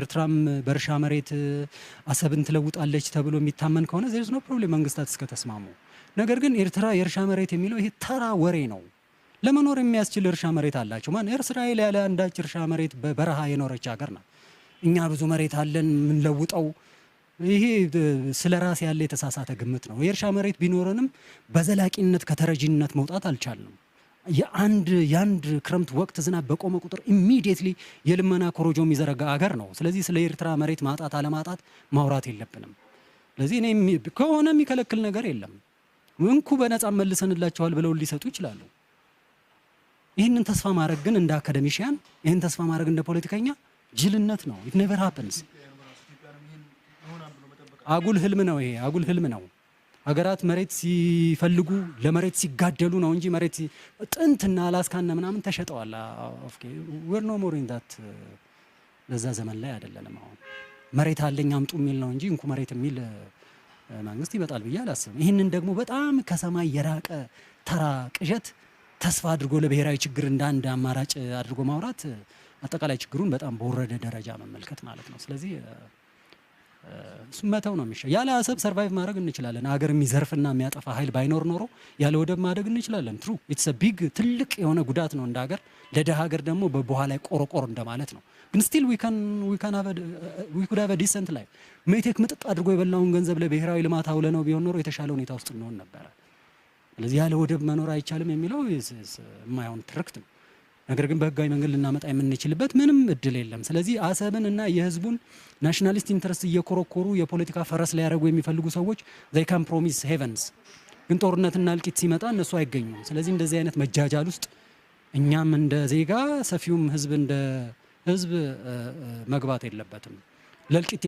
ኤርትራም በእርሻ መሬት አሰብን ትለውጣለች ተብሎ የሚታመን ከሆነ there is no problem መንግስታት እስከተስማሙ። ነገር ግን ኤርትራ የእርሻ መሬት የሚለው ይሄ ተራ ወሬ ነው። ለመኖር የሚያስችል እርሻ መሬት አላቸው። ማን እስራኤል ያለ አንዳች እርሻ መሬት በበረሃ የኖረች ሀገር ናት። እኛ ብዙ መሬት አለን ምን ለውጠው ይሄ ስለራስ ያለ የተሳሳተ ግምት ነው። የእርሻ መሬት ቢኖርንም በዘላቂነት ከተረጂነት መውጣት አልቻልንም። የአንድ ክረምት ወቅት ዝናብ በቆመ ቁጥር ኢሚዲየትሊ የልመና ኮሮጆ የሚዘረጋ ሀገር ነው። ስለዚህ ስለ ኤርትራ መሬት ማጣት አለማጣት ማውራት የለብንም። ስለዚህ እኔ ከሆነ የሚከለክል ነገር የለም። እንኩ በነፃ መልሰንላቸዋል ብለው ሊሰጡ ይችላሉ። ይህንን ተስፋ ማድረግ ግን እንደ አካዳሚሽያን ይህን ተስፋ ማድረግ እንደ ፖለቲከኛ ጅልነት ነው። it never happens። አጉል ህልም ነው። ይሄ አጉል ህልም ነው። ሀገራት መሬት ሲፈልጉ ለመሬት ሲጋደሉ ነው እንጂ መሬት ጥንትና አላስካና ምናምን ተሸጠዋል። ኦኬ we're no more in that ለዛ ዘመን ላይ አይደለንም። አሁን መሬት አለኝ አምጡ የሚል ነው እንጂ እንኩ መሬት የሚል መንግስት ይመጣል ብዬ አላስብም። ይህንን ደግሞ በጣም ከሰማይ የራቀ ተራ ቅዠት ተስፋ አድርጎ ለብሔራዊ ችግር እንደ አንድ አማራጭ አድርጎ ማውራት አጠቃላይ ችግሩን በጣም በወረደ ደረጃ መመልከት ማለት ነው። ስለዚህ ስመተው ነው የሚሻለው። ያለ አሰብ ሰርቫይቭ ማድረግ እንችላለን። ሀገር የሚዘርፍና የሚያጠፋ ኃይል ባይኖር ኖሮ ያለ ወደብ ማደግ እንችላለን። ትሩ ኢትስ አ ቢግ ትልቅ የሆነ ጉዳት ነው እንደ ሀገር። ለደሃ ሀገር ደግሞ በበኋላ ላይ ቆረቆር እንደማለት ነው። ግን ስቲል we could have a decent life። ሜቴክ ምጥጥ አድርጎ የበላውን ገንዘብ ለብሔራዊ ልማት አውለ ነው ቢሆን ኖሮ የተሻለ ሁኔታ ውስጥ እንሆን ነበረ። ስለዚህ ያለ ወደብ መኖር አይቻልም የሚለው የማይሆን ትርክት ነው። ነገር ግን በህጋዊ መንገድ ልናመጣ የምንችልበት ምንም እድል የለም። ስለዚህ አሰብን እና የህዝቡን ናሽናሊስት ኢንተረስት እየኮረኮሩ የፖለቲካ ፈረስ ላይ ያደርጉ የሚፈልጉ ሰዎች they can promise heavens ግን ጦርነትና እልቂት ሲመጣ እነሱ አይገኙም። ስለዚህ እንደዚህ አይነት መጃጃል ውስጥ እኛም እንደ ዜጋ ሰፊውም ህዝብ እንደ ህዝብ መግባት የለበትም። ለእልቂት